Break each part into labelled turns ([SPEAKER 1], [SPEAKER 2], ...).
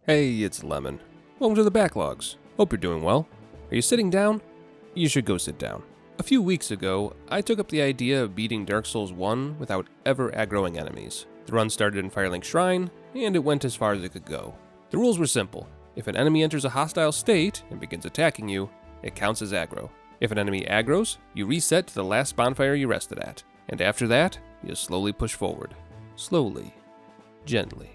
[SPEAKER 1] Hey, it's Lemon. Welcome to the Backlogs. Hope you're doing well. Are you sitting down? You should go sit down. A few weeks ago, I took up the idea of beating Dark Souls 1 without ever aggroing enemies. The run started in Firelink Shrine, and it went as far as it could go. The rules were simple. If an enemy enters a hostile state and begins attacking you, it counts as aggro. If an enemy aggroes, you reset to the last bonfire you rested at. And after that, you slowly push forward. Slowly. Gently.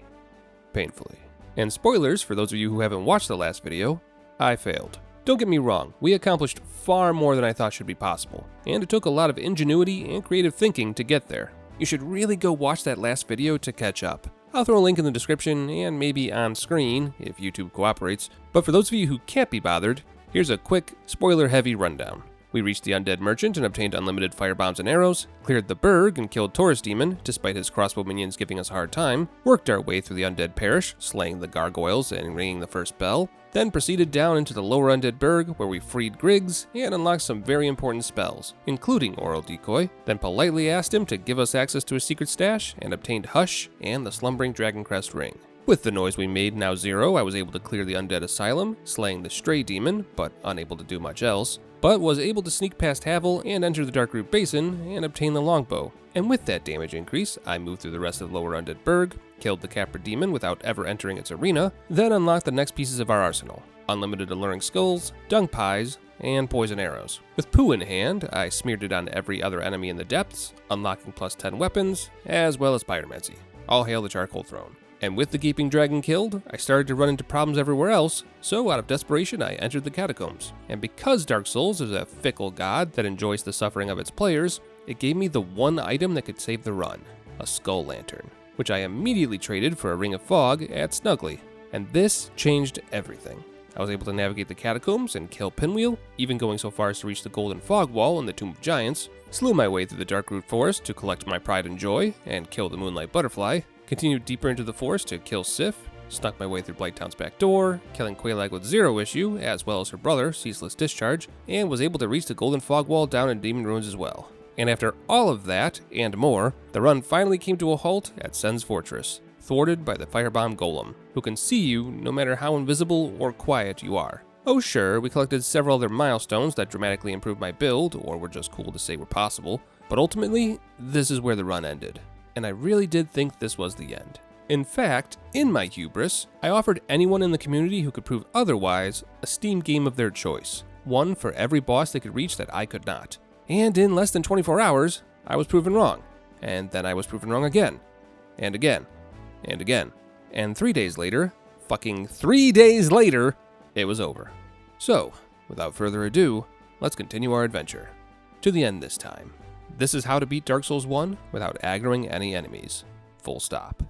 [SPEAKER 1] Painfully. And spoilers for those of you who haven't watched the last video, I failed. Don't get me wrong, we accomplished far more than I thought should be possible, and it took a lot of ingenuity and creative thinking to get there. You should really go watch that last video to catch up. I'll throw a link in the description and maybe on screen if YouTube cooperates, but for those of you who can't be bothered, here's a quick, spoiler-heavy rundown. We reached the Undead Merchant and obtained unlimited fire bombs and arrows, cleared the Burg and killed Taurus Demon, despite his crossbow minions giving us a hard time, worked our way through the Undead Parish, slaying the gargoyles and ringing the first bell, then proceeded down into the lower Undead Burg where we freed Griggs and unlocked some very important spells, including Oral Decoy, then politely asked him to give us access to his secret stash and obtained Hush and the Slumbering Dragoncrest Ring. With the noise we made now zero, I was able to clear the Undead Asylum, slaying the Stray Demon, but unable to do much else, but was able to sneak past Havel and enter the Darkroot Basin and obtain the Longbow. And with that damage increase, I moved through the rest of the lower Undead Burg, killed the Capra Demon without ever entering its arena, then unlocked the next pieces of our arsenal. Unlimited Alluring Skulls, Dung Pies, and Poison Arrows. With Poo in hand, I smeared it on every other enemy in the depths, unlocking plus 10 weapons, as well as Pyromancy. All hail the Charcoal Throne. And with the Gaping Dragon killed, I started to run into problems everywhere else, so out of desperation I entered the Catacombs. And because Dark Souls is a fickle god that enjoys the suffering of its players, it gave me the one item that could save the run, a Skull Lantern, which I immediately traded for a Ring of Fog at Snuggly. And this changed everything. I was able to navigate the Catacombs and kill Pinwheel, even going so far as to reach the Golden Fog Wall in the Tomb of Giants, slew my way through the Darkroot Forest to collect my Pride and Joy and kill the Moonlight Butterfly, continued deeper into the forest to kill Sif, snuck my way through Blighttown's back door, killing Quelaag with Zero Issue, as well as her brother, Ceaseless Discharge, and was able to reach the Golden Fog Wall down in Demon Ruins as well. And after all of that, and more, the run finally came to a halt at Sens Fortress, thwarted by the Firebomb Golem, who can see you no matter how invisible or quiet you are. Oh sure, we collected several other milestones that dramatically improved my build, or were just cool to say were possible, but ultimately, this is where the run ended. And I really did think this was the end. In fact, in my hubris, I offered anyone in the community who could prove otherwise a Steam game of their choice, one for every boss they could reach that I could not. And in less than 24 hours, I was proven wrong. And then I was proven wrong again. And again. And again. And 3 days later, fucking 3 days later, it was over. So, without further ado, let's continue our adventure. To the end this time. This is how to beat Dark Souls 1 without aggroing any enemies. Full stop.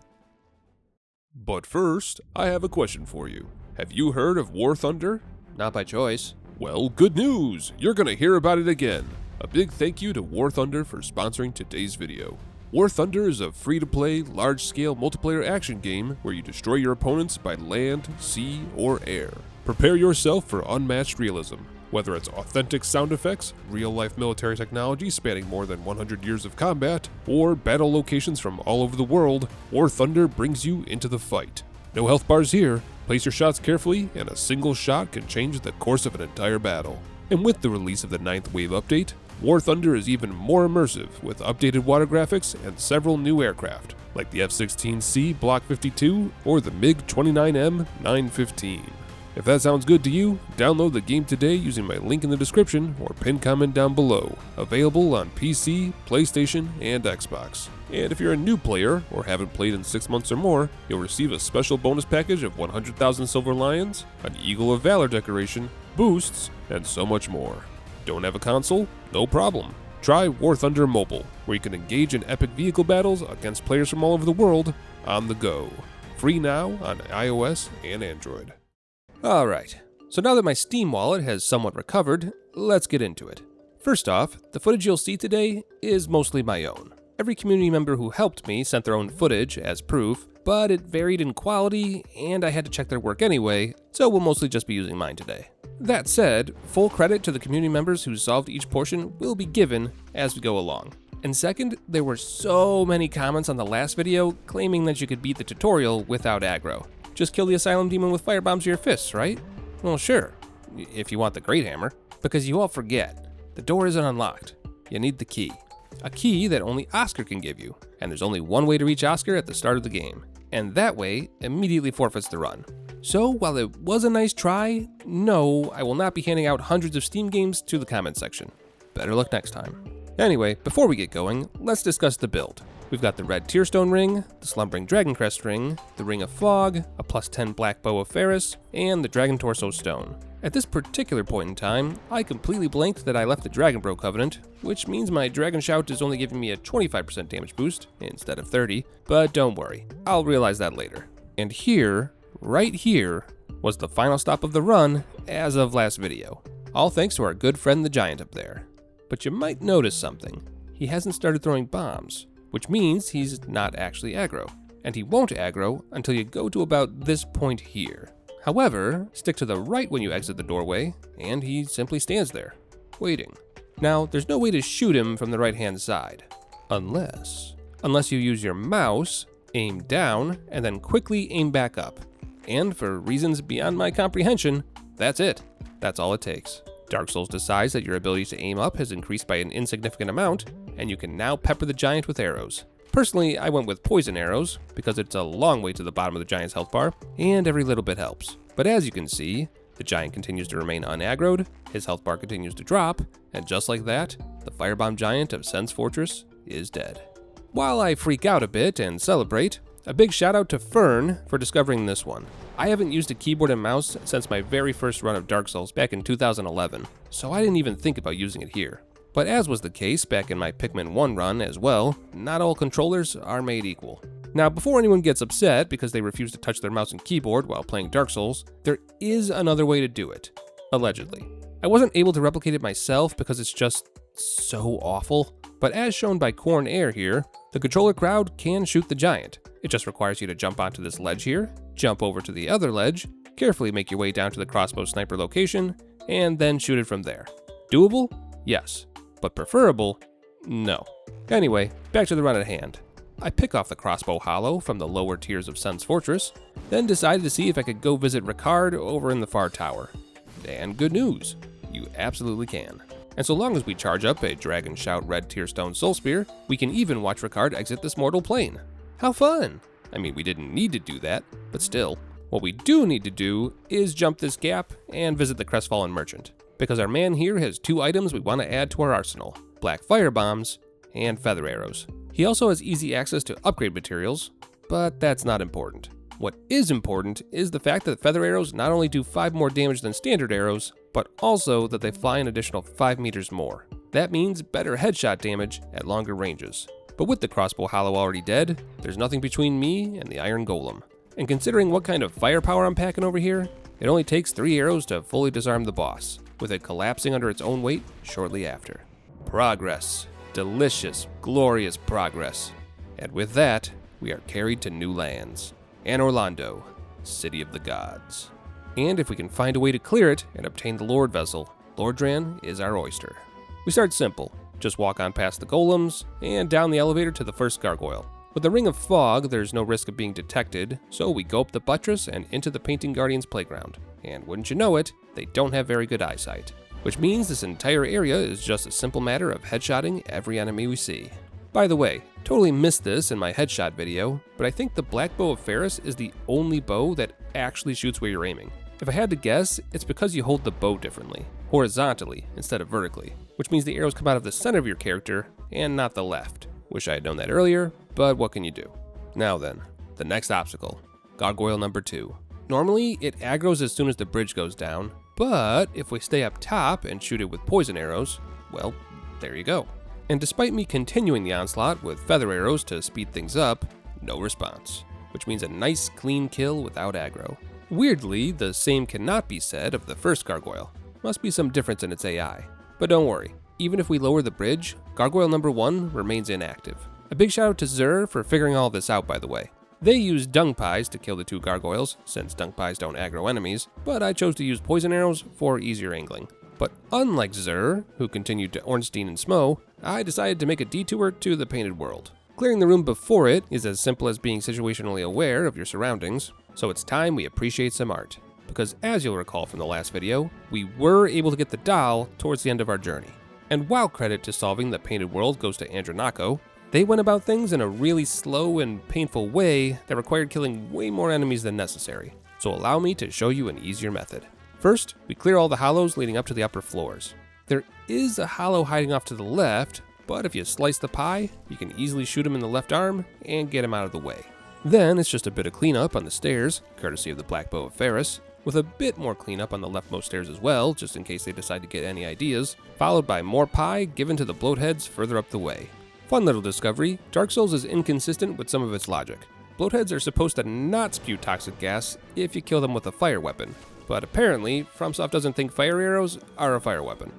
[SPEAKER 2] But first, I have a question for you. Have you heard of War Thunder?
[SPEAKER 1] Not by choice.
[SPEAKER 2] Well, good news! You're gonna hear about it again. A big thank you to War Thunder for sponsoring today's video. War Thunder is a free-to-play, large-scale multiplayer action game where you destroy your opponents by land, sea, or air. Prepare yourself for unmatched realism. Whether it's authentic sound effects, real-life military technology spanning more than 100 years of combat, or battle locations from all over the world, War Thunder brings you into the fight. No health bars here. Place your shots carefully, and a single shot can change the course of an entire battle. And with the release of the 9th Wave update, War Thunder is even more immersive with updated water graphics and several new aircraft, like the F-16C Block 52 or the MiG-29M 915. If that sounds good to you, download the game today using my link in the description or pinned comment down below. Available on PC, PlayStation, and Xbox. And if you're a new player or haven't played in 6 months or more, you'll receive a special bonus package of 100,000 Silver Lions, an Eagle of Valor decoration, boosts, and so much more. Don't have a console? No problem. Try War Thunder Mobile, where you can engage in epic vehicle battles against players from all over the world on the go. Free now on iOS and Android.
[SPEAKER 1] Alright, so now that my Steam wallet has somewhat recovered, let's get into it. First off, the footage you'll see today is mostly my own. Every community member who helped me sent their own footage as proof, but it varied in quality and I had to check their work anyway, so we'll mostly just be using mine today. That said, full credit to the community members who solved each portion will be given as we go along. And second, there were so many comments on the last video claiming that you could beat the tutorial without aggro. Just kill the Asylum Demon with firebombs to your fists, right? Well, sure, if you want the Great Hammer. Because you all forget, the door isn't unlocked. You need the key. A key that only Oscar can give you, and there's only one way to reach Oscar at the start of the game. And that way immediately forfeits the run. So while it was a nice try, no, I will not be handing out hundreds of Steam games to the comment section. Better luck next time. Anyway, before we get going, let's discuss the build. We've got the red Tearstone ring, the slumbering Dragon Crest ring, the Ring of Fog, a +10 black bow of Ferris, and the Dragon Torso stone. At this particular point in time, I completely blanked that I left the Dragon Bro Covenant, which means my Dragon Shout is only giving me a 25% damage boost instead of 30, but don't worry, I'll realize that later. And here, right here, was the final stop of the run as of last video. All thanks to our good friend the Giant up there. But you might notice something. He hasn't started throwing bombs, which means he's not actually aggro. And he won't aggro until you go to about this point here. However, stick to the right when you exit the doorway, and he simply stands there, waiting. Now, there's no way to shoot him from the right-hand side, unless you use your mouse, aim down, and then quickly aim back up. And for reasons beyond my comprehension, that's it. That's all it takes. Dark Souls decides that your ability to aim up has increased by an insignificant amount, and you can now pepper the giant with arrows. Personally, I went with poison arrows, because it's a long way to the bottom of the giant's health bar, and every little bit helps. But as you can see, the giant continues to remain unaggroed, his health bar continues to drop, and just like that, the firebomb giant of Sens Fortress is dead. While I freak out a bit and celebrate, a big shout out to Fern for discovering this one. I haven't used a keyboard and mouse since my very first run of Dark Souls back in 2011, so I didn't even think about using it here. But as was the case back in my Pikmin 1 run as well, not all controllers are made equal. Now, before anyone gets upset because they refuse to touch their mouse and keyboard while playing Dark Souls, there is another way to do it. Allegedly. I wasn't able to replicate it myself because it's just so awful, but as shown by Corn Air here, the controller crowd can shoot the giant. It just requires you to jump onto this ledge here, jump over to the other ledge, carefully make your way down to the crossbow sniper location, and then shoot it from there. Doable? Yes. But preferable? No. Anyway, back to the run at hand. I pick off the crossbow hollow from the lower tiers of Sens Fortress, then decided to see if I could go visit Ricard over in the far tower. And good news, you absolutely can. And so long as we charge up a Dragon Shout Red Tearstone Soul Spear, we can even watch Ricard exit this mortal plane. How fun! I mean, we didn't need to do that, but still. What we do need to do is jump this gap and visit the Crestfallen Merchant, because our man here has 2 items we want to add to our arsenal, black fire bombs and feather arrows. He also has easy access to upgrade materials, but that's not important. What is important is the fact that feather arrows not only do 5 more damage than standard arrows, but also that they fly an additional 5 meters more. That means better headshot damage at longer ranges. But with the crossbow hollow already dead, there's nothing between me and the iron golem. And considering what kind of firepower I'm packing over here, it only takes 3 arrows to fully disarm the boss, with it collapsing under its own weight shortly after. Progress. Delicious, glorious progress. And with that, we are carried to new lands. Anne Orlando, City of the Gods. And if we can find a way to clear it and obtain the Lord Vessel, Lordran is our oyster. We start simple. Just walk on past the golems, and down the elevator to the first gargoyle. With the Ring of Fog, there's no risk of being detected, so we go up the buttress and into the Painting Guardian's playground. And wouldn't you know it, they don't have very good eyesight. Which means this entire area is just a simple matter of headshotting every enemy we see. By the way, totally missed this in my headshot video, but I think the Black Bow of Ferris is the only bow that actually shoots where you're aiming. If I had to guess, it's because you hold the bow differently, horizontally instead of vertically, which means the arrows come out of the center of your character and not the left. Wish I had known that earlier, but what can you do? Now then, the next obstacle, Gargoyle number 2. Normally, it aggroes as soon as the bridge goes down, but if we stay up top and shoot it with poison arrows, well, there you go. And despite me continuing the onslaught with feather arrows to speed things up, no response, which means a nice clean kill without aggro. Weirdly, the same cannot be said of the first gargoyle. Must be some difference in its AI. But don't worry, even if we lower the bridge, gargoyle number 1 remains inactive. A big shout out to Zur for figuring all this out, by the way. They used dung pies to kill the 2 gargoyles, since dung pies don't aggro enemies, but I chose to use poison arrows for easier angling. But unlike Zur, who continued to Ornstein and Smo, I decided to make a detour to the Painted World. Clearing the room before it is as simple as being situationally aware of your surroundings, so it's time we appreciate some art. Because as you'll recall from the last video, we were able to get the doll towards the end of our journey. And while credit to solving the Painted World goes to Andronako, they went about things in a really slow and painful way that required killing way more enemies than necessary. So allow me to show you an easier method. First, we clear all the hollows leading up to the upper floors. There is a hollow hiding off to the left, but if you slice the pie, you can easily shoot him in the left arm and get him out of the way. Then it's just a bit of cleanup on the stairs, courtesy of the Black Bow of Ferris, with a bit more cleanup on the leftmost stairs as well, just in case they decide to get any ideas, followed by more pie given to the bloatheads further up the way. Fun little discovery, Dark Souls is inconsistent with some of its logic. Bloatheads are supposed to not spew toxic gas if you kill them with a fire weapon, but apparently, FromSoft doesn't think fire arrows are a fire weapon.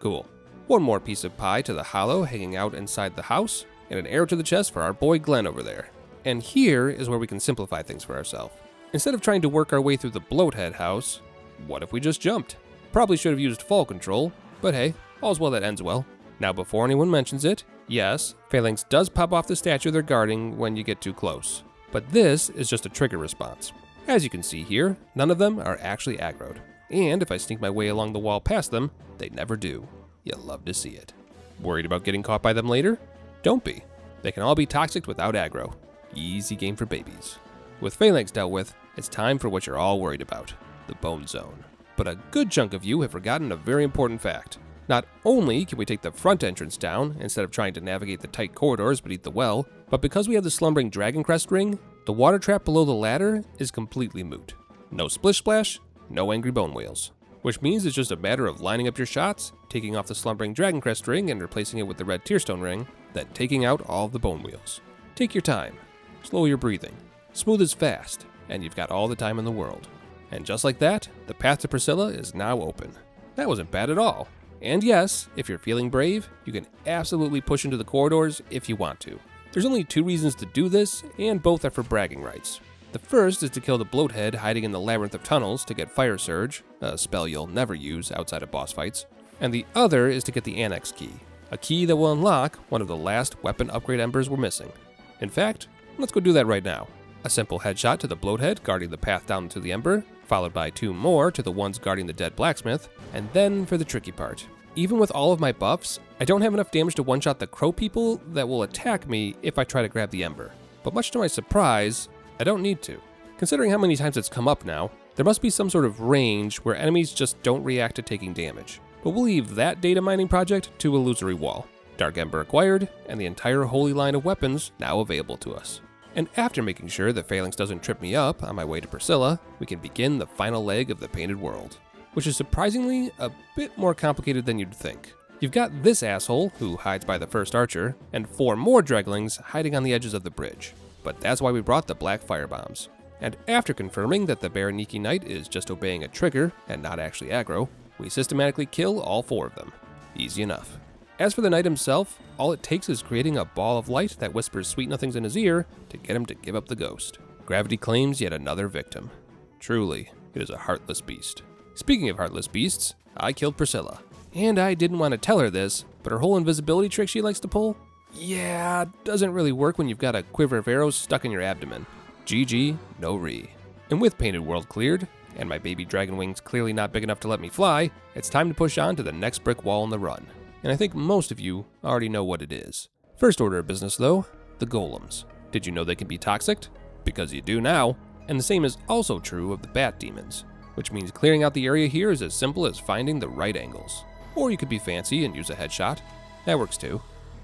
[SPEAKER 1] Cool. One more piece of pie to the hollow hanging out inside the house, and an arrow to the chest for our boy Glenn over there. And here is where we can simplify things for ourselves. Instead of trying to work our way through the bloathead house, what if we just jumped? Probably should have used fall control, but hey, all's well that ends well. Now before anyone mentions it, yes, Phalanx does pop off the statue they're guarding when you get too close. But this is just a trigger response. As you can see here, none of them are actually aggroed. And if I sneak my way along the wall past them, they never do. You'll love to see it. Worried about getting caught by them later? Don't be. They can all be toxic without aggro. Easy game for babies. With Phalanx dealt with, it's time for what you're all worried about, the Bone Zone. But a good chunk of you have forgotten a very important fact. Not only can we take the front entrance down instead of trying to navigate the tight corridors beneath the well, but because we have the slumbering Dragon Crest ring, the water trap below the ladder is completely moot. No splish splash, no angry bone whales. Which means it's just a matter of lining up your shots, taking off the slumbering Dragon Crest ring and replacing it with the red Tearstone ring, then taking out all of the bone wheels. Take your time, slow your breathing, smooth is fast, and you've got all the time in the world. And just like that, the path to Priscilla is now open. That wasn't bad at all. And yes, if you're feeling brave, you can absolutely push into the corridors if you want to. There's only 2 reasons to do this, and both are for bragging rights. The first is to kill the bloathead hiding in the labyrinth of tunnels to get Fire Surge, a spell you'll never use outside of boss fights, and the other is to get the Annex key, a key that will unlock one of the last weapon upgrade embers we're missing. In fact, let's go do that right now. A simple headshot to the bloathead guarding the path down to the ember, followed by 2 more to the ones guarding the dead blacksmith, and then for the tricky part. Even with all of my buffs, I don't have enough damage to one-shot the crow people that will attack me if I try to grab the ember. But much to my surprise, I don't need to. Considering how many times it's come up now, there must be some sort of range where enemies just don't react to taking damage. But we'll leave that data mining project to Illusory Wall. Dark Ember acquired, and the entire holy line of weapons now available to us. And after making sure that Phalanx doesn't trip me up on my way to Priscilla, we can begin the final leg of the Painted World, which is surprisingly a bit more complicated than you'd think. You've got this asshole, who hides by the first archer, and 4 more Dreglings hiding on the edges of the bridge. But that's why we brought the black firebombs. And after confirming that the Baraniki Knight is just obeying a trigger and not actually aggro, we systematically kill all 4 of them. Easy enough. As for the knight himself, all it takes is creating a ball of light that whispers sweet nothings in his ear to get him to give up the ghost. Gravity claims yet another victim. Truly, it is a heartless beast. Speaking of heartless beasts, I killed Priscilla. And I didn't want to tell her this, but her whole invisibility trick she likes to pull, yeah, doesn't really work when you've got a quiver of arrows stuck in your abdomen. GG, no re. And with Painted World cleared, and my baby dragon wings clearly not big enough to let me fly, it's time to push on to the next brick wall in the run. And I think most of you already know what it is. First order of business though, the golems. Did you know they can be toxic? Because you do now. And the same is also true of the bat demons, which means clearing out the area here is as simple as finding the right angles. Or you could be fancy and use a headshot. That works too.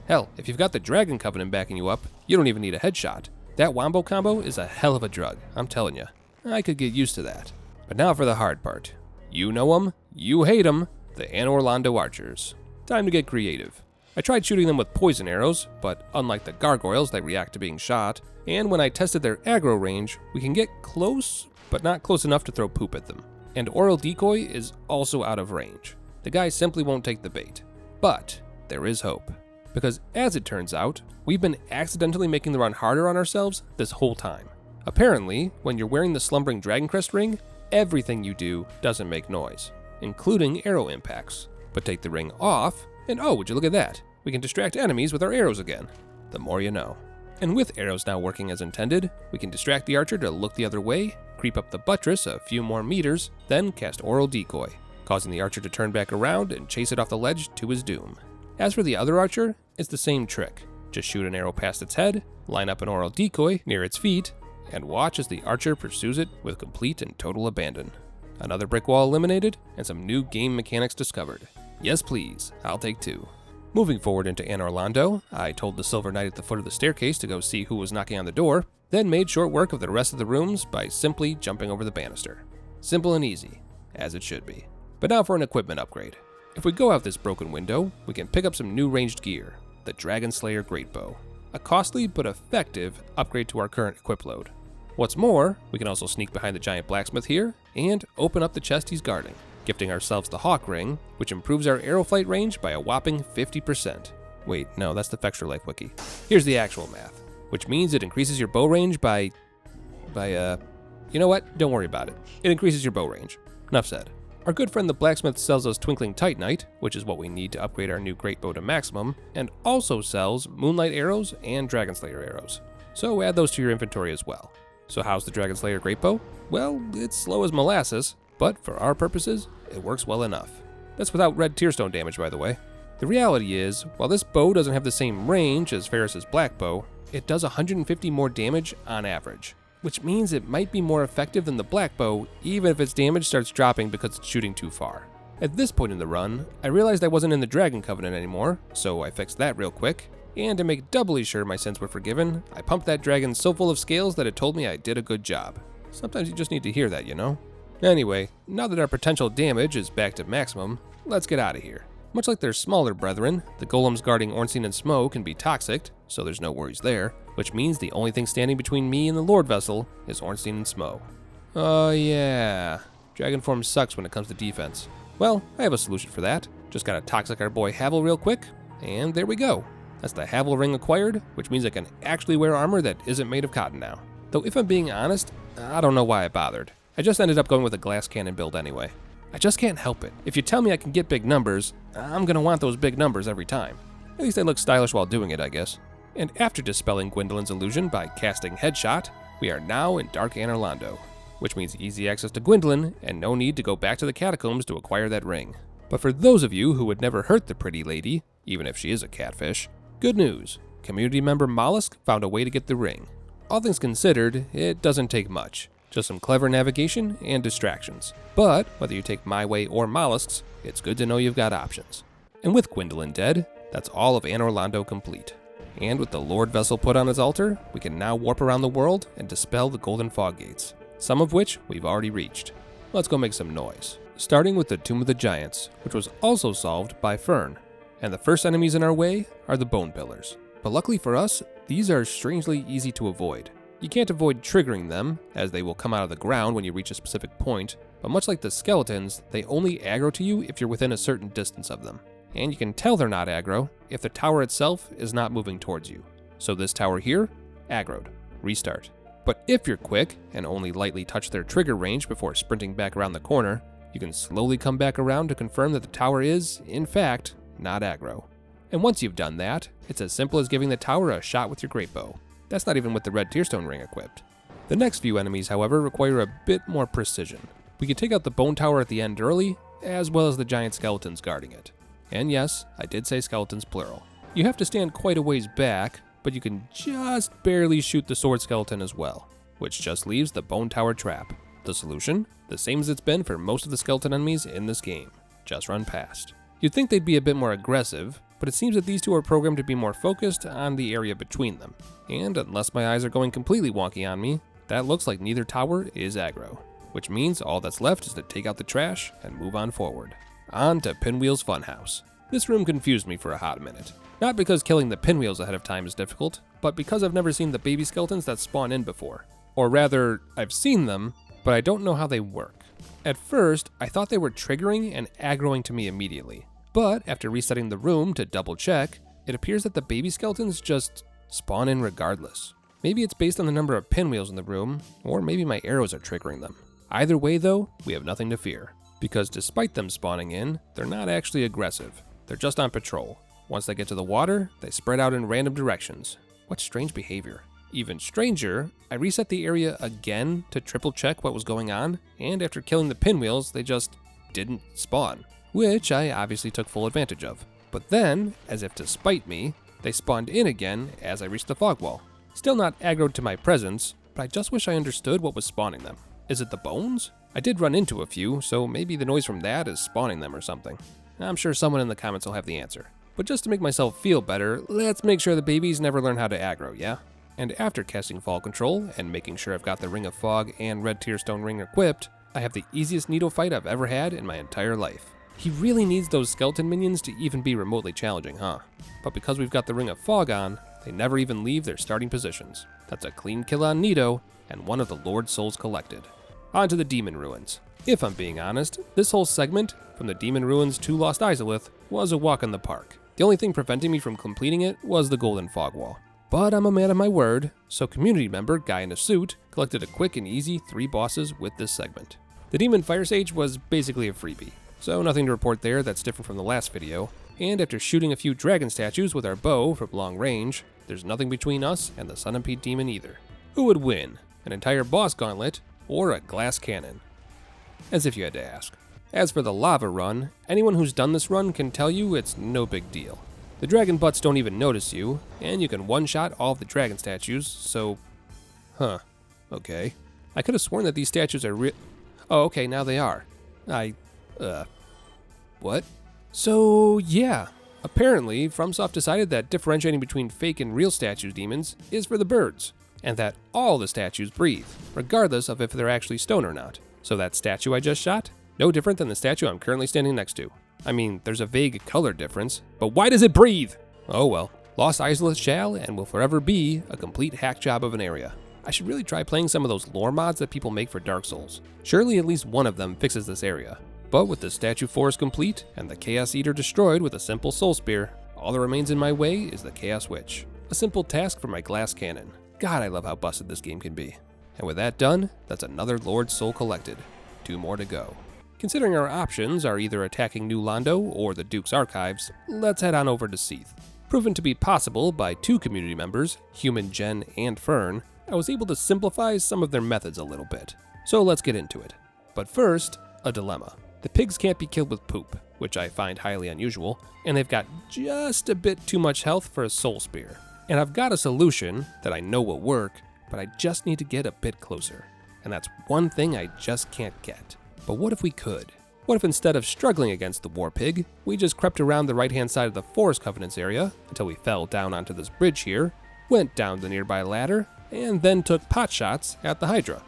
[SPEAKER 1] Hell, if you've got the Dragon Covenant backing you up, you don't even need a headshot. That wombo combo is a hell of a drug, I'm telling you. I could get used to that. But now for the hard part. You know them, you hate them, the Anor Londo archers. Time to get creative. I tried shooting them with poison arrows, but unlike the gargoyles, they react to being shot, and when I tested their aggro range, we can get close, but not close enough to throw poop at them. And Oral Decoy is also out of range. The guy simply won't take the bait. But there is hope. Because as it turns out, we've been accidentally making the run harder on ourselves this whole time. Apparently, when you're wearing the slumbering Dragon Crest ring, everything you do doesn't make noise. including arrow impacts. But take the ring off, and oh, would you look at that? We can distract enemies with our arrows again. The more you know. And with arrows now working as intended, we can distract the archer to look the other way, creep up the buttress a few more meters, then cast Aural Decoy, causing the archer to turn back around and chase it off the ledge to his doom. As for the other archer, it's the same trick. Just shoot an arrow past its head, line up an Aural Decoy near its feet, and watch as the archer pursues it with complete and total abandon. Another brick wall eliminated, and some new game mechanics discovered. Yes please, I'll take 2. Moving forward into Anor Londo, I told the Silver Knight at the foot of the staircase to go see who was knocking on the door, then made short work of the rest of the rooms by simply jumping over the banister. Simple and easy, as it should be. But now for an equipment upgrade. If we go out this broken window, we can pick up some new ranged gear, the Dragon Slayer Greatbow, a costly but effective upgrade to our current equip load. What's more, we can also sneak behind the giant blacksmith here and open up the chest he's guarding, gifting ourselves the Hawk Ring, which improves our arrow flight range by a whopping 50%. Wait, no, that's the Fextra Life wiki. Here's the actual math, which means it increases your bow range by you know what? Don't worry about it. It increases your bow range. Enough said. Our good friend the blacksmith sells us Twinkling Titanite, which is what we need to upgrade our new great bow to maximum, and also sells Moonlight arrows and Dragon Slayer arrows. So add those to your inventory as well. So how's the Dragon Slayer great bow? Well, it's slow as molasses, but for our purposes, it works well enough. That's without red tearstone damage, by the way. The reality is, while this bow doesn't have the same range as Ferris's black bow, it does 150 more damage on average, which means it might be more effective than the black bow even if its damage starts dropping because it's shooting too far. At this point in the run, I realized I wasn't in the Dragon Covenant anymore, so I fixed that real quick, and to make doubly sure my sins were forgiven, I pumped that dragon so full of scales that it told me I did a good job. Sometimes you just need to hear that, you know? Anyway, now that our potential damage is back to maximum, let's get out of here. Much like their smaller brethren, the golems guarding Ornstein and Smo can be toxic, so there's no worries there, which means the only thing standing between me and the Lord Vessel is Ornstein and Smo. Oh yeah, dragon form sucks when it comes to defense. Well, I have a solution for that. Just gotta toxic our boy Havel real quick, and there we go. That's the Havel ring acquired, which means I can actually wear armor that isn't made of cotton now. Though if I'm being honest, I don't know why I bothered. I just ended up going with a glass cannon build anyway. I just can't help it. If you tell me I can get big numbers, I'm gonna want those big numbers every time. At least I look stylish while doing it, I guess. And after dispelling Gwendolyn's illusion by casting Headshot, we are now in Dark Anor Londo, which means easy access to Gwendolyn and no need to go back to the catacombs to acquire that ring. But for those of you who would never hurt the pretty lady, even if she is a catfish, good news. Community member Mollusk found a way to get the ring. All things considered, it doesn't take much. Just some clever navigation and distractions. But whether you take my way or Mollusk's, it's good to know you've got options. And with Gwendolyn dead, that's all of Anor Londo complete. And with the Lord Vessel put on his altar, we can now warp around the world and dispel the Golden Fog Gates, some of which we've already reached. Let's go make some noise. Starting with the Tomb of the Giants, which was also solved by Fern. And the first enemies in our way are the Bone Pillars. But luckily for us, these are strangely easy to avoid. You can't avoid triggering them, as they will come out of the ground when you reach a specific point, but much like the skeletons, they only aggro to you if you're within a certain distance of them. And you can tell they're not aggro if the tower itself is not moving towards you. So this tower here, aggroed. Restart. But if you're quick and only lightly touch their trigger range before sprinting back around the corner, you can slowly come back around to confirm that the tower is, in fact, not aggro. And once you've done that, it's as simple as giving the tower a shot with your great bow. That's not even with the red tearstone ring equipped. The next few enemies, however, require a bit more precision. We can take out the bone tower at the end early, as well as the giant skeletons guarding it. And yes, I did say skeletons plural. You have to stand quite a ways back, but you can just barely shoot the sword skeleton as well, which just leaves the bone tower trap. The solution? The same as it's been for most of the skeleton enemies in this game. Just run past. You'd think they'd be a bit more aggressive, but it seems that these two are programmed to be more focused on the area between them. And unless my eyes are going completely wonky on me, that looks like neither tower is aggro. Which means all that's left is to take out the trash and move on forward. On to Pinwheel's Funhouse. This room confused me for a hot minute. Not because killing the pinwheels ahead of time is difficult, but because I've never seen the baby skeletons that spawn in before. Or rather, I've seen them, but I don't know how they work. At first, I thought they were triggering and aggroing to me immediately. But after resetting the room to double check, it appears that the baby skeletons just spawn in regardless. Maybe it's based on the number of pinwheels in the room, or maybe my arrows are triggering them. Either way though, we have nothing to fear, because despite them spawning in, they're not actually aggressive. They're just on patrol. Once they get to the water, they spread out in random directions. What strange behavior. Even stranger, I reset the area again to triple check what was going on, and after killing the pinwheels, they just didn't spawn, which I obviously took full advantage of. But then, as if to spite me, they spawned in again as I reached the fog wall. Still not aggroed to my presence, but I just wish I understood what was spawning them. Is it the bones? I did run into a few, so maybe the noise from that is spawning them or something. I'm sure someone in the comments will have the answer. But just to make myself feel better, let's make sure the babies never learn how to aggro, yeah? And after casting Fall Control and making sure I've got the Ring of Fog and Red Tearstone Ring equipped, I have the easiest Needle fight I've ever had in my entire life. He really needs those skeleton minions to even be remotely challenging, huh? But because we've got the Ring of Fog on, they never even leave their starting positions. That's a clean kill on Nito, and one of the Lord Souls collected. On to the Demon Ruins. If I'm being honest, this whole segment, from the Demon Ruins to Lost Izalith, was a walk in the park. The only thing preventing me from completing it was the Golden Fog Wall. But I'm a man of my word, so community member Guy in a Suit collected a quick and easy 3 bosses with this segment. The Demon Fire Sage was basically a freebie, so nothing to report there that's different from the last video, and after shooting a few dragon statues with our bow from long range, there's nothing between us and the Centipede Demon either. Who would win, an entire boss gauntlet, or a glass cannon? As if you had to ask. As for the lava run, anyone who's done this run can tell you it's no big deal. The dragon butts don't even notice you, and you can one-shot all of the dragon statues, so... Okay. I could have sworn that these statues are Oh, okay, now they are. What? So, yeah. Apparently, FromSoft decided that differentiating between fake and real statues demons is for the birds, and that all the statues breathe, regardless of if they're actually stone or not. So that statue I just shot? No different than the statue I'm currently standing next to. I mean, there's a vague color difference, but why does it breathe? Oh well. Lost Izalith shall and will forever be a complete hack job of an area. I should really try playing some of those lore mods that people make for Dark Souls. Surely at least one of them fixes this area. But with the statue forest complete and the Chaos Eater destroyed with a simple soul spear, all that remains in my way is the Chaos Witch. A simple task for my glass cannon. God, I love how busted this game can be. And with that done, that's another Lord Soul collected. 2 more to go. Considering our options are either attacking New Londo or the Duke's Archives, let's head on over to Seath. Proven to be possible by 2 community members, Human Jen and Fern, I was able to simplify some of their methods a little bit. So let's get into it. But first, a dilemma. The pigs can't be killed with poop, which I find highly unusual, and they've got just a bit too much health for a soul spear. And I've got a solution that I know will work, but I just need to get a bit closer. And that's one thing I just can't get. But what if we could? What if instead of struggling against the war pig, we just crept around the right-hand side of the Forest Covenants area until we fell down onto this bridge here, went down the nearby ladder, and then took pot shots at the Hydra.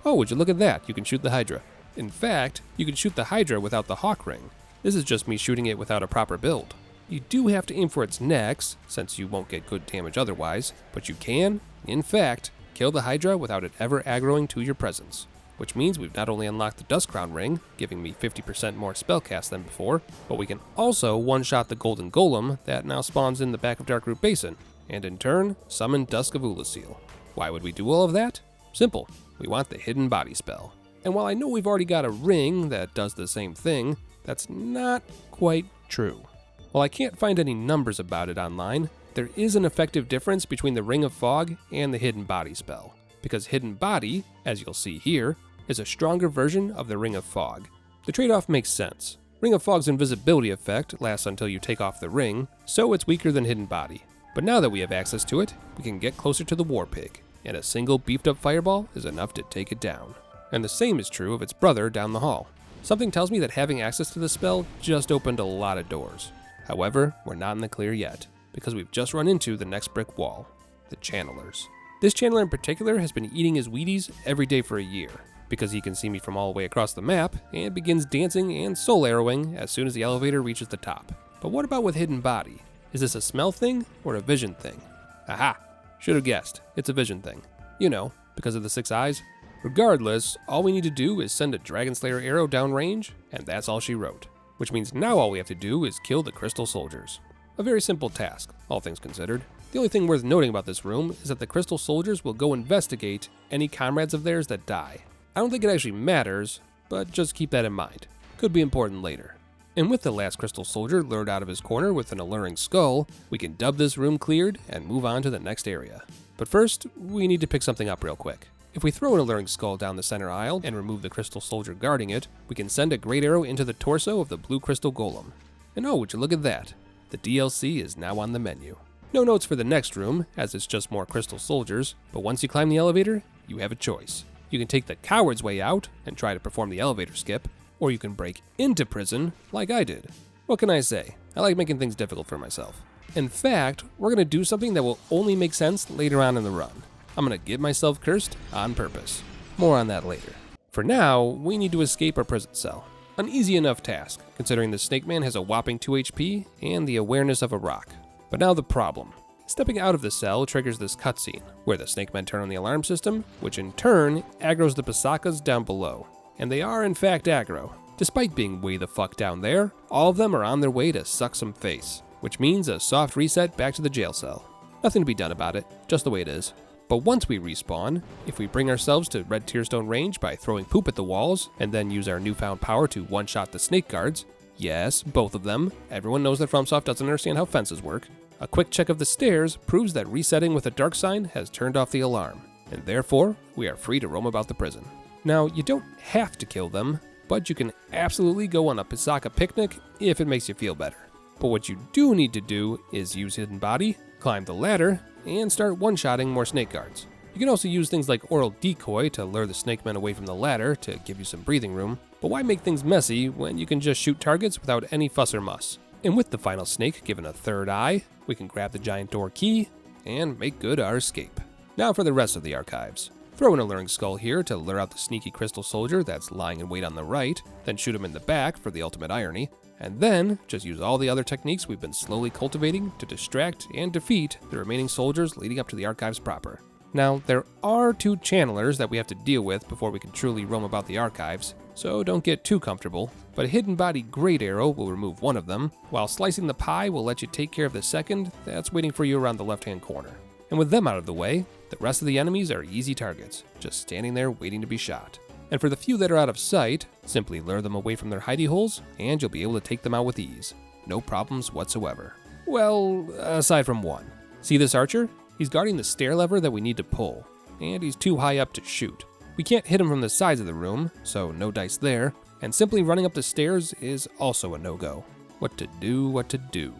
[SPEAKER 1] Oh, would you look at that, you can shoot the Hydra. In fact, you can shoot the Hydra without the Hawk Ring. This is just me shooting it without a proper build. You do have to aim for its necks, since you won't get good damage otherwise, but you can, in fact, kill the Hydra without it ever aggroing to your presence. Which means we've not only unlocked the Dust Crown Ring, giving me 50% more spellcast than before, but we can also one-shot the Golden Golem that now spawns in the back of Darkroot Basin, and in turn, summon Dusk of Ulasil. Why would we do all of that? Simple. We want the Hidden Body spell. And while I know we've already got a ring that does the same thing, that's not quite true. While I can't find any numbers about it online, there is an effective difference between the Ring of Fog and the Hidden Body spell. Because Hidden Body, as you'll see here, is a stronger version of the Ring of Fog. The trade-off makes sense. Ring of Fog's invisibility effect lasts until you take off the ring, so it's weaker than Hidden Body. But now that we have access to it, we can get closer to the War Pig, and a single beefed-up fireball is enough to take it down. And the same is true of its brother down the hall. Something tells me that having access to the spell just opened a lot of doors. However, we're not in the clear yet, because we've just run into the next brick wall, the Channelers. This channeler in particular has been eating his Wheaties every day for a year, because he can see me from all the way across the map, and begins dancing and soul arrowing as soon as the elevator reaches the top. But what about with Hidden Body? Is this a smell thing, or a vision thing? Aha! Should have guessed, it's a vision thing. You know, because of the 6 eyes. Regardless, all we need to do is send a Dragon Slayer arrow downrange, and that's all she wrote. Which means now all we have to do is kill the Crystal Soldiers. A very simple task, all things considered. The only thing worth noting about this room is that the Crystal Soldiers will go investigate any comrades of theirs that die. I don't think it actually matters, but just keep that in mind. could be important later. And with the last crystal soldier lured out of his corner with an alluring skull, we can dub this room cleared and move on to the next area. But first, we need to pick something up real quick. If we throw an alluring skull down the center aisle and remove the crystal soldier guarding it, we can send a great arrow into the torso of the blue crystal golem. And oh, would you look at that? The DLC is now on the menu. No notes for the next room, as it's just more crystal soldiers, but once you climb the elevator, you have a choice. You can take the coward's way out and try to perform the elevator skip, or you can break into prison like I did. What can I say? I like making things difficult for myself. In fact, we're going to do something that will only make sense later on in the run. I'm going to get myself cursed on purpose. More on that later. For now, we need to escape our prison cell. An easy enough task, considering the Snake Man has a whopping 2 HP and the awareness of a rock. But now the problem. Stepping out of the cell triggers this cutscene, where the Snake Men turn on the alarm system, which in turn aggroes the Pisakas down below. And they are in fact aggro. Despite being way the fuck down there, all of them are on their way to suck some face, which means a soft reset back to the jail cell. Nothing to be done about it, just the way it is. But once we respawn, if we bring ourselves to red tearstone range by throwing poop at the walls, and then use our newfound power to one-shot the snake guards, yes, both of them, everyone knows that FromSoft doesn't understand how fences work, a quick check of the stairs proves that resetting with a dark sign has turned off the alarm, and therefore, we are free to roam about the prison. Now, you don't have to kill them, but you can absolutely go on a Pisaka picnic if it makes you feel better. But what you do need to do is use Hidden Body, climb the ladder, and start one-shotting more snake guards. You can also use things like Oral Decoy to lure the snake men away from the ladder to give you some breathing room, but why make things messy when you can just shoot targets without any fuss or muss? And with the final snake given a third eye, we can grab the giant door key and make good our escape. Now for the rest of the archives. Throw an alluring skull here to lure out the sneaky crystal soldier that's lying in wait on the right, then shoot him in the back for the ultimate irony, and then just use all the other techniques we've been slowly cultivating to distract and defeat the remaining soldiers leading up to the archives proper. Now, there are 2 channelers that we have to deal with before we can truly roam about the archives, so don't get too comfortable, but a Hidden Body Great Arrow will remove one of them, while Slicing the Pie will let you take care of the second that's waiting for you around the left-hand corner. And with them out of the way, the rest of the enemies are easy targets, just standing there waiting to be shot. And for the few that are out of sight, simply lure them away from their hidey holes, and you'll be able to take them out with ease. No problems whatsoever. Well, aside from one. See this archer? He's guarding the stair lever that we need to pull, and he's too high up to shoot. We can't hit him from the sides of the room, so no dice there, and simply running up the stairs is also a no-go. What to do?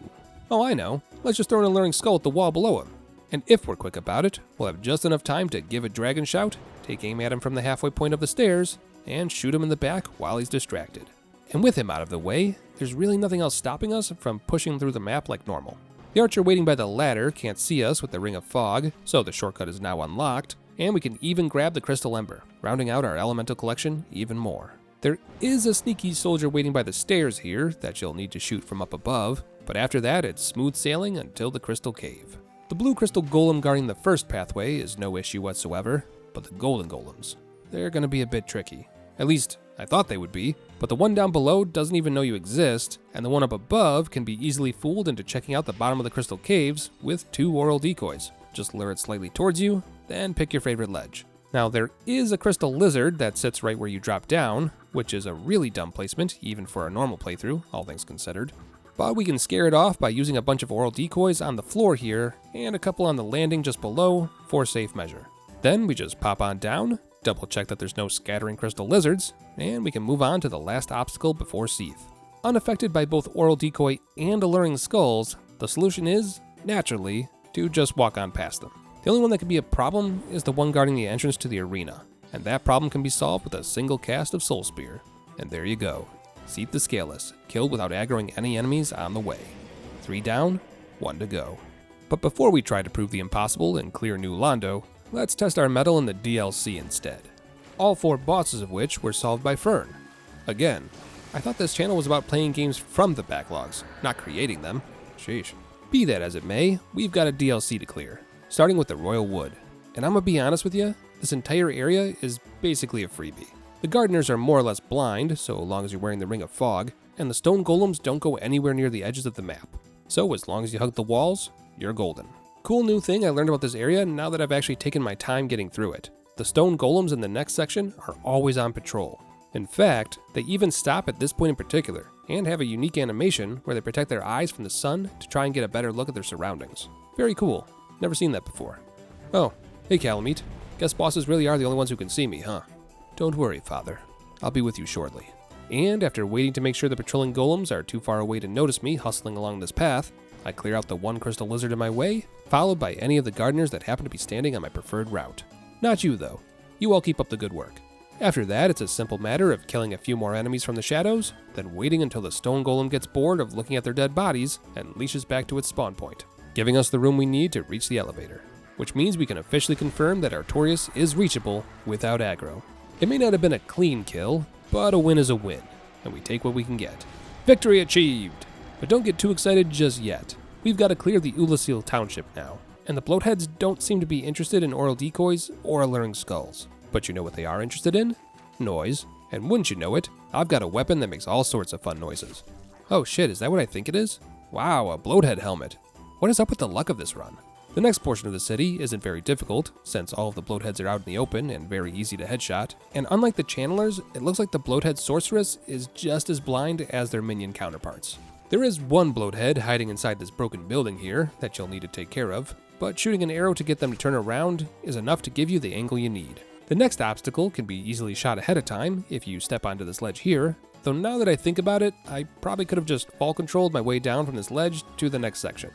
[SPEAKER 1] Oh, I know. Let's just throw an alluring skull at the wall below him. And if we're quick about it, we'll have just enough time to give a dragon shout, take aim at him from the halfway point of the stairs, and shoot him in the back while he's distracted. And with him out of the way, there's really nothing else stopping us from pushing through the map like normal. The archer waiting by the ladder can't see us with the ring of fog, so the shortcut is now unlocked, and we can even grab the crystal ember, rounding out our elemental collection even more. There is a sneaky soldier waiting by the stairs here that you'll need to shoot from up above, but after that it's smooth sailing until the crystal cave. The blue crystal golem guarding the first pathway is no issue whatsoever, but the golden golems, they're gonna be a bit tricky. At least, I thought they would be, but the one down below doesn't even know you exist, and the one up above can be easily fooled into checking out the bottom of the crystal caves with 2 oral decoys. Just lure it slightly towards you, then pick your favorite ledge. Now there is a crystal lizard that sits right where you drop down, which is a really dumb placement even for a normal playthrough, all things considered. But we can scare it off by using a bunch of oral decoys on the floor here, and a couple on the landing just below for safe measure. Then we just pop on down, double check that there's no scattering crystal lizards, and we can move on to the last obstacle before Seath. Unaffected by both oral decoy and alluring skulls, the solution is, naturally, to just walk on past them. The only one that could be a problem is the one guarding the entrance to the arena, and that problem can be solved with a single cast of Soul Spear. And there you go. Seath the Scaleless, killed without aggroing any enemies on the way. 3 down, 1 to go. But before we try to prove the impossible and clear New Londo, let's test our mettle in the DLC instead. All 4 bosses of which were solved by Fern. Again, I thought this channel was about playing games from the backlogs, not creating them. Sheesh. Be that as it may, we've got a DLC to clear, starting with the Royal Wood. And I'm gonna be honest with you, this entire area is basically a freebie. The gardeners are more or less blind, so long as you're wearing the Ring of Fog, and the stone golems don't go anywhere near the edges of the map. So as long as you hug the walls, you're golden. Cool new thing I learned about this area now that I've actually taken my time getting through it. The stone golems in the next section are always on patrol. In fact, they even stop at this point in particular, and have a unique animation where they protect their eyes from the sun to try and get a better look at their surroundings. Very cool. Never seen that before. Oh, hey Calamite. Guess bosses really are the only ones who can see me, huh? Don't worry, Father. I'll be with you shortly. And after waiting to make sure the patrolling golems are too far away to notice me hustling along this path, I clear out the one crystal lizard in my way, followed by any of the gardeners that happen to be standing on my preferred route. Not you, though. You all keep up the good work. After that, it's a simple matter of killing a few more enemies from the shadows, then waiting until the stone golem gets bored of looking at their dead bodies and leashes back to its spawn point, giving us the room we need to reach the elevator, which means we can officially confirm that Artorias is reachable without aggro. It may not have been a clean kill, but a win is a win, and we take what we can get. Victory achieved! But don't get too excited just yet. We've got to clear the Ulasil township now, and the bloatheads don't seem to be interested in oral decoys or alluring skulls. But you know what they are interested in? Noise. And wouldn't you know it, I've got a weapon that makes all sorts of fun noises. Oh shit, is that what I think it is? Wow, a bloathead helmet. What is up with the luck of this run? The next portion of the city isn't very difficult, since all of the bloatheads are out in the open and very easy to headshot, and unlike the channelers, it looks like the bloathead sorceress is just as blind as their minion counterparts. There is one bloathead hiding inside this broken building here that you'll need to take care of, but shooting an arrow to get them to turn around is enough to give you the angle you need. The next obstacle can be easily shot ahead of time if you step onto this ledge here, though now that I think about it, I probably could have just fall controlled my way down from this ledge to the next section.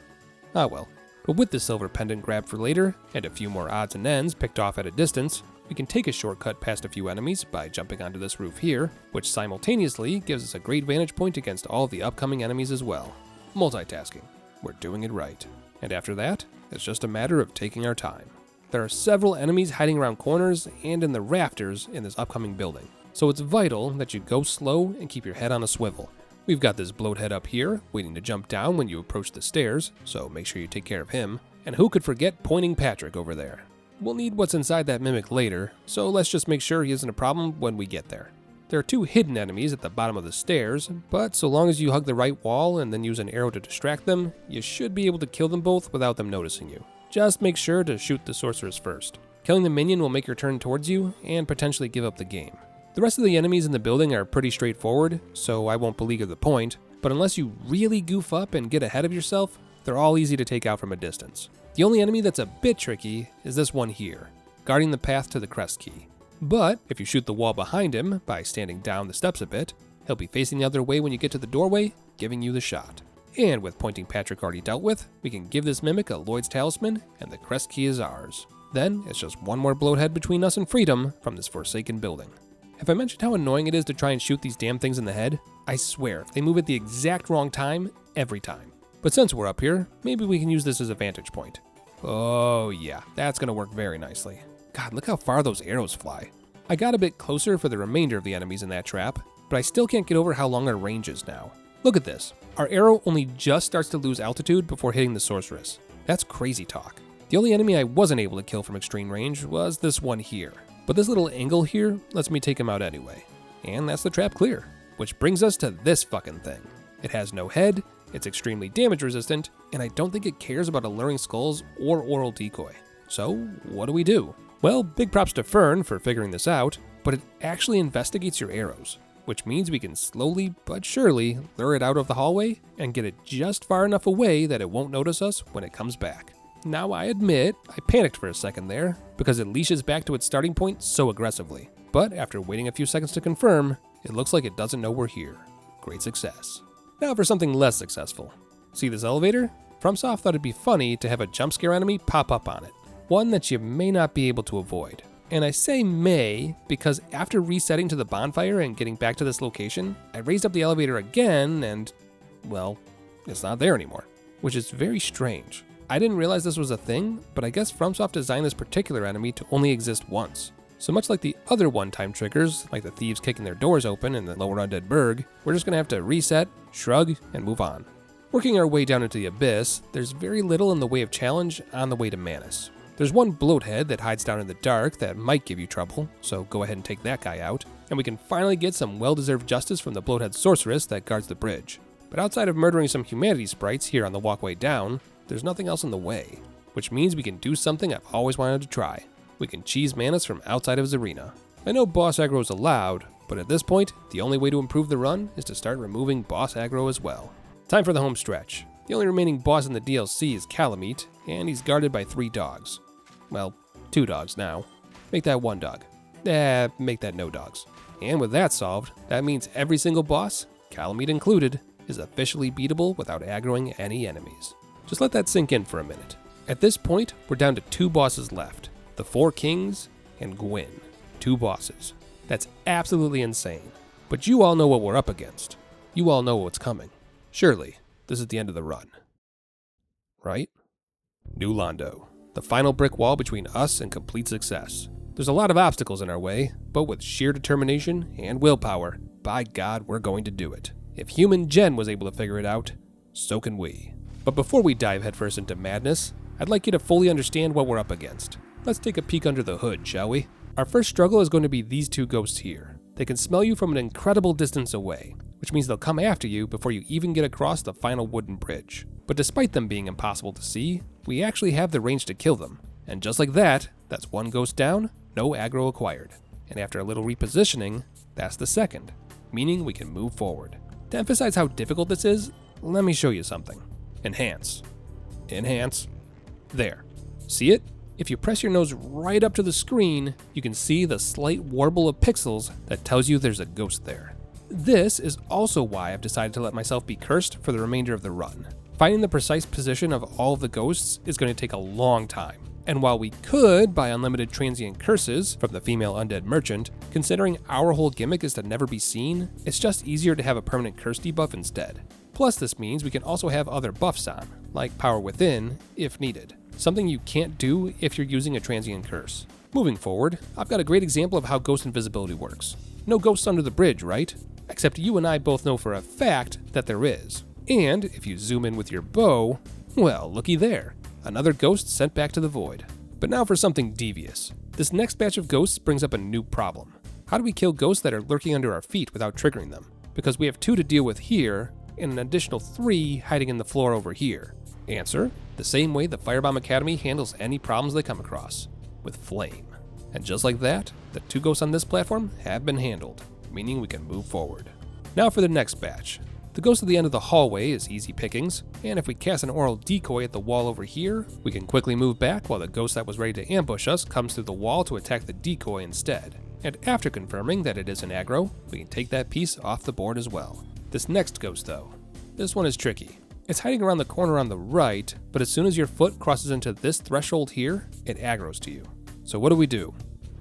[SPEAKER 1] Ah well. But with the silver pendant grabbed for later, and a few more odds and ends picked off at a distance, we can take a shortcut past a few enemies by jumping onto this roof here, which simultaneously gives us a great vantage point against all of the upcoming enemies as well. Multitasking. We're doing it right. And after that, it's just a matter of taking our time. There are several enemies hiding around corners and in the rafters in this upcoming building, so it's vital that you go slow and keep your head on a swivel. We've got this bloathead up here, waiting to jump down when you approach the stairs, so make sure you take care of him. And who could forget Pointing Patrick over there? We'll need what's inside that mimic later, so let's just make sure he isn't a problem when we get there. There are two hidden enemies at the bottom of the stairs, but so long as you hug the right wall and then use an arrow to distract them, you should be able to kill them both without them noticing you. Just make sure to shoot the sorceress first. Killing the minion will make her turn towards you and potentially give up the game. The rest of the enemies in the building are pretty straightforward, so I won't beleaguer the point, but unless you really goof up and get ahead of yourself, they're all easy to take out from a distance. The only enemy that's a bit tricky is this one here, guarding the path to the crest key. But if you shoot the wall behind him by standing down the steps a bit, he'll be facing the other way when you get to the doorway, giving you the shot. And with Pointing Patrick already dealt with, we can give this mimic a Lloyd's Talisman, and the crest key is ours. Then it's just one more bloathead between us and freedom from this forsaken building. Have I mentioned how annoying it is to try and shoot these damn things in the head? I swear, they move at the exact wrong time, every time. But since we're up here, maybe we can use this as a vantage point. Oh yeah, that's gonna work very nicely. God, look how far those arrows fly. I got a bit closer for the remainder of the enemies in that trap, but I still can't get over how long our range is now. Look at this. Our arrow only just starts to lose altitude before hitting the sorceress. That's crazy talk. The only enemy I wasn't able to kill from extreme range was this one here. But this little angle here lets me take him out anyway. And that's the trap clear. Which brings us to this fucking thing. It has no head, it's extremely damage resistant, and I don't think it cares about alluring skulls or oral decoy. So what do we do? Well, big props to Fern for figuring this out, but it actually investigates your arrows, which means we can slowly but surely lure it out of the hallway and get it just far enough away that it won't notice us when it comes back. Now I admit, I panicked for a second there, because it leashes back to its starting point so aggressively. But after waiting a few seconds to confirm, it looks like it doesn't know we're here. Great success. Now for something less successful. See this elevator? FromSoft thought it'd be funny to have a jump scare enemy pop up on it. One that you may not be able to avoid. And I say may, because after resetting to the bonfire and getting back to this location, I raised up the elevator again and, well, it's not there anymore. Which is very strange. I didn't realize this was a thing, but I guess FromSoft designed this particular enemy to only exist once. So much like the other one-time triggers, like the thieves kicking their doors open in the lower undead burg, we're just gonna have to reset, shrug, and move on. Working our way down into the abyss, there's very little in the way of challenge on the way to Manus. There's one bloathead that hides down in the dark that might give you trouble, so go ahead and take that guy out, and we can finally get some well-deserved justice from the bloathead sorceress that guards the bridge. But outside of murdering some humanity sprites here on the walkway down, there's nothing else in the way, which means we can do something I've always wanted to try. We can cheese Manus from outside of his arena. I know boss aggro is allowed, But at this point, the only way to improve the run is to start removing boss aggro as well. Time for the home stretch. The only remaining boss in the DLC is Calamite, and he's guarded by 3 dogs. Well, 2 dogs now. Make that 1 dog. Make that no dogs. And with that solved, that means every single boss, Calamite included, is officially beatable without aggroing any enemies. Just let that sink in for a minute. At this point, we're down to 2 bosses left. The 4 Kings and Gwyn. 2 bosses. That's absolutely insane. But you all know what we're up against. You all know what's coming. Surely, this is the end of the run. Right? New Londo. The final brick wall between us and complete success. There's a lot of obstacles in our way, but with sheer determination and willpower, by God, we're going to do it. If human Jen was able to figure it out, so can we. But before we dive headfirst into madness, I'd like you to fully understand what we're up against. Let's take a peek under the hood, shall we? Our first struggle is going to be these 2 ghosts here. They can smell you from an incredible distance away, which means they'll come after you before you even get across the final wooden bridge. But despite them being impossible to see, we actually have the range to kill them. And just like that, that's 1 ghost down, no aggro acquired. And after a little repositioning, that's the second, meaning we can move forward. To emphasize how difficult this is, let me show you something. Enhance. Enhance. There. See it? If you press your nose right up to the screen, you can see the slight warble of pixels that tells you there's a ghost there. This is also why I've decided to let myself be cursed for the remainder of the run. Finding the precise position of all of the ghosts is going to take a long time. And while we could buy unlimited transient curses from the female undead merchant, considering our whole gimmick is to never be seen, it's just easier to have a permanent curse debuff instead. Plus this means we can also have other buffs on, like Power Within, if needed. Something you can't do if you're using a transient curse. Moving forward, I've got a great example of how ghost invisibility works. No ghosts under the bridge, right? Except you and I both know for a fact that there is. And if you zoom in with your bow, well, looky there. Another ghost sent back to the void. But now for something devious. This next batch of ghosts brings up a new problem. How do we kill ghosts that are lurking under our feet without triggering them? Because we have 2 to deal with here, and an additional 3 hiding in the floor over here. Answer: the same way the Firebomb Academy handles any problems they come across, with flame. And just like that, the 2 ghosts on this platform have been handled, meaning we can move forward. Now for the next batch. The ghost at the end of the hallway is easy pickings, and if we cast an oral decoy at the wall over here, we can quickly move back while the ghost that was ready to ambush us comes through the wall to attack the decoy instead. And after confirming that it is an aggro, we can take that piece off the board as well. This next ghost though, this one is tricky. It's hiding around the corner on the right, but as soon as your foot crosses into this threshold here, it aggros to you. So what do?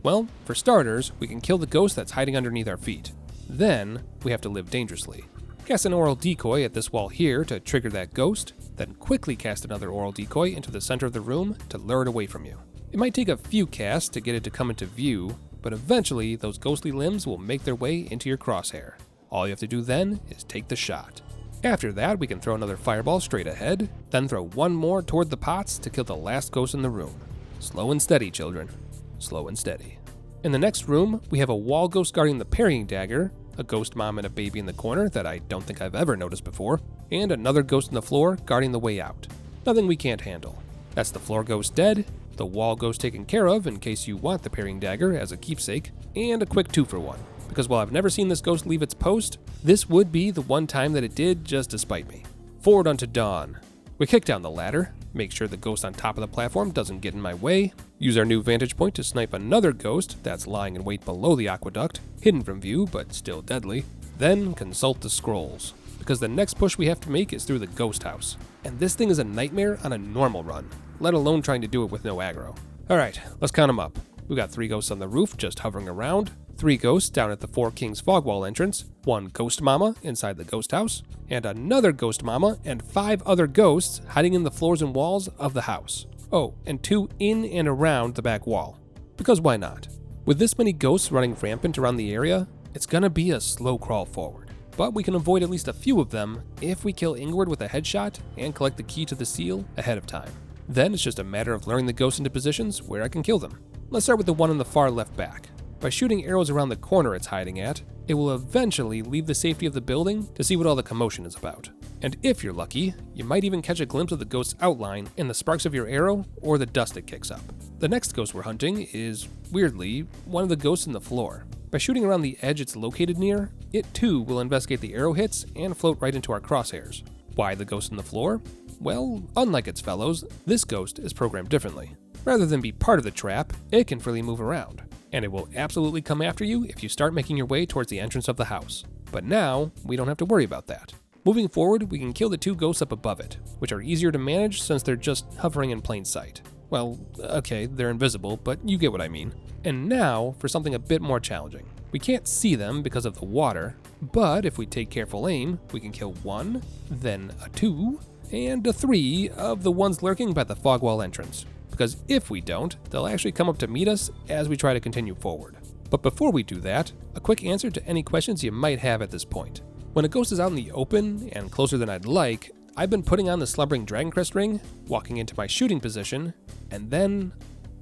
[SPEAKER 1] Well, for starters, we can kill the ghost that's hiding underneath our feet. Then, we have to live dangerously. Cast an oral decoy at this wall here to trigger that ghost, then quickly cast another oral decoy into the center of the room to lure it away from you. It might take a few casts to get it to come into view, but eventually those ghostly limbs will make their way into your crosshair. All you have to do then is take the shot. After that, we can throw another fireball straight ahead, then throw 1 more toward the pots to kill the last ghost in the room. Slow and steady, children. Slow and steady. In the next room, we have a wall ghost guarding the parrying dagger, a ghost mom and a baby in the corner that I don't think I've ever noticed before, and another ghost in the floor guarding the way out. Nothing we can't handle. That's the floor ghost dead, the wall ghost taken care of in case you want the parrying dagger as a keepsake, and a quick 2-for-1. Because while I've never seen this ghost leave its post, this would be the one time that it did just to spite me. Forward unto dawn. We kick down the ladder, make sure the ghost on top of the platform doesn't get in my way, use our new vantage point to snipe another ghost that's lying in wait below the aqueduct, hidden from view but still deadly, then consult the scrolls, because the next push we have to make is through the ghost house. And this thing is a nightmare on a normal run, let alone trying to do it with no aggro. Alright, let's count them up. We got 3 ghosts on the roof just hovering around, 3 ghosts down at the 4 Kings fog wall entrance, 1 ghost mama inside the ghost house, and another ghost mama and 5 other ghosts hiding in the floors and walls of the house. Oh, and 2 in and around the back wall. Because why not? With this many ghosts running rampant around the area, it's gonna be a slow crawl forward. But we can avoid at least a few of them if we kill Ingward with a headshot and collect the key to the seal ahead of time. Then it's just a matter of luring the ghosts into positions where I can kill them. Let's start with the one on the far left back. By shooting arrows around the corner it's hiding at, it will eventually leave the safety of the building to see what all the commotion is about. And if you're lucky, you might even catch a glimpse of the ghost's outline in the sparks of your arrow or the dust it kicks up. The next ghost we're hunting is, weirdly, one of the ghosts in the floor. By shooting around the edge it's located near, it too will investigate the arrow hits and float right into our crosshairs. Why the ghost on the floor? Well, unlike its fellows, this ghost is programmed differently. Rather than be part of the trap, it can freely move around, and it will absolutely come after you if you start making your way towards the entrance of the house. But now, we don't have to worry about that. Moving forward, we can kill the 2 ghosts up above it, which are easier to manage since they're just hovering in plain sight. Well, okay, they're invisible, but you get what I mean. And now, for something a bit more challenging. We can't see them because of the water, but if we take careful aim, we can kill 1, then a 2, and a 3 of the ones lurking by the fog wall entrance. Because if we don't, they'll actually come up to meet us as we try to continue forward. But before we do that, a quick answer to any questions you might have at this point. When a ghost is out in the open and closer than I'd like, I've been putting on the Slumbering Dragoncrest ring, walking into my shooting position, and then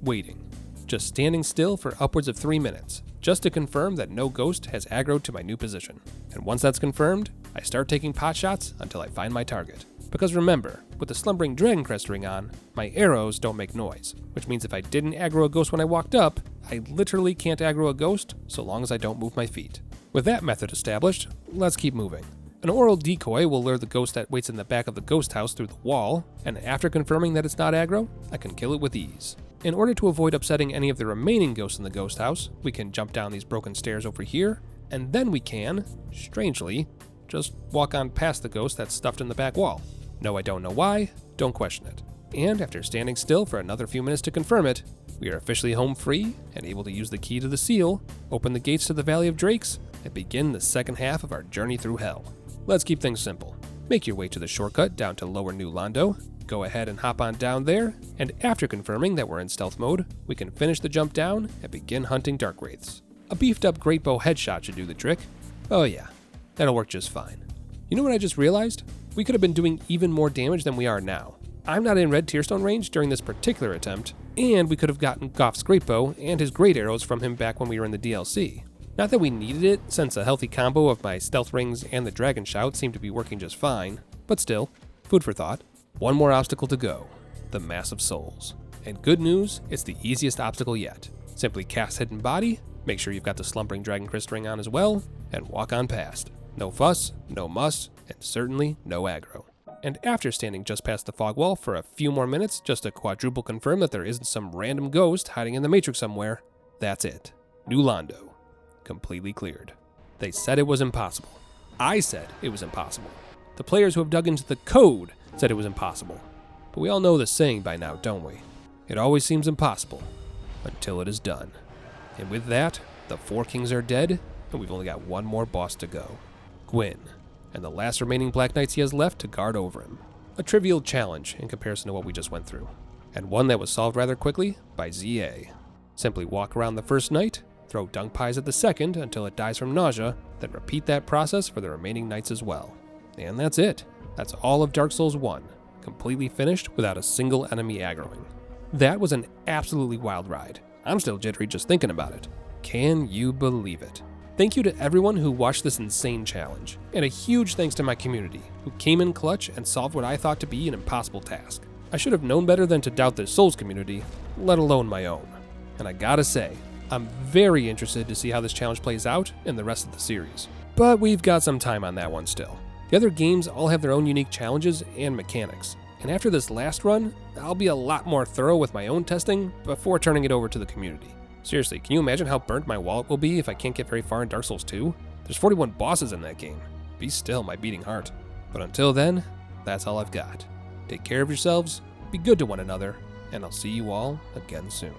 [SPEAKER 1] waiting. Just standing still for upwards of 3 minutes, just to confirm that no ghost has aggroed to my new position. And once that's confirmed, I start taking pot shots until I find my target. Because remember, with the Slumbering Dragoncrest ring on, my arrows don't make noise, which means if I didn't aggro a ghost when I walked up, I literally can't aggro a ghost so long as I don't move my feet. With that method established, let's keep moving. An oral decoy will lure the ghost that waits in the back of the ghost house through the wall, and after confirming that it's not aggro, I can kill it with ease. In order to avoid upsetting any of the remaining ghosts in the ghost house, we can jump down these broken stairs over here, and then we can, strangely, just walk on past the ghost that's stuffed in the back wall. No, I don't know why, don't question it. And after standing still for another few minutes to confirm it, we are officially home free and able to use the key to the seal, open the gates to the Valley of Drakes, and begin the second half of our journey through hell. Let's keep things simple. Make your way to the shortcut down to Lower New Londo, go ahead and hop on down there, and after confirming that we're in stealth mode, we can finish the jump down and begin hunting dark wraiths. A beefed up great bow headshot should do the trick. Oh yeah, that'll work just fine. You know what I just realized? We could have been doing even more damage than we are now. I'm not in red tearstone range during this particular attempt, and we could have gotten Goff's great bow and his great arrows from him back when we were in the DLC. Not that we needed it, since a healthy combo of my stealth rings and the dragon shout seemed to be working just fine, but still, food for thought. One more obstacle to go, the Mass of Souls. And good news, it's the easiest obstacle yet. Simply cast Hidden Body, make sure you've got the Slumbering Dragoncrest ring on as well, and walk on past. No fuss, no muss, and certainly no aggro. And after standing just past the fog wall for a few more minutes just to quadruple confirm that there isn't some random ghost hiding in the Matrix somewhere, that's it. New Londo. Completely cleared. They said it was impossible. I said it was impossible. The players who have dug into the code said it was impossible. But we all know the saying by now, don't we? It always seems impossible until it is done. And with that, the 4 kings are dead, and we've only got one more boss to go. Gwyn, and the last remaining Black Knights he has left to guard over him. A trivial challenge in comparison to what we just went through, and one that was solved rather quickly by ZA. Simply walk around the first night, throw dung pies at the second until it dies from nausea, then repeat that process for the remaining nights as well. And that's it. That's all of Dark Souls 1, completely finished without a single enemy aggroing. That was an absolutely wild ride. I'm still jittery just thinking about it. Can you believe it? Thank you to everyone who watched this insane challenge, and a huge thanks to my community, who came in clutch and solved what I thought to be an impossible task. I should have known better than to doubt the Souls community, let alone my own. And I gotta say, I'm very interested to see how this challenge plays out in the rest of the series. But we've got some time on that one still. The other games all have their own unique challenges and mechanics, and after this last run, I'll be a lot more thorough with my own testing before turning it over to the community. Seriously, can you imagine how burnt my wallet will be if I can't get very far in Dark Souls 2? There's 41 bosses in that game. Be still, my beating heart. But until then, that's all I've got. Take care of yourselves, be good to one another, and I'll see you all again soon.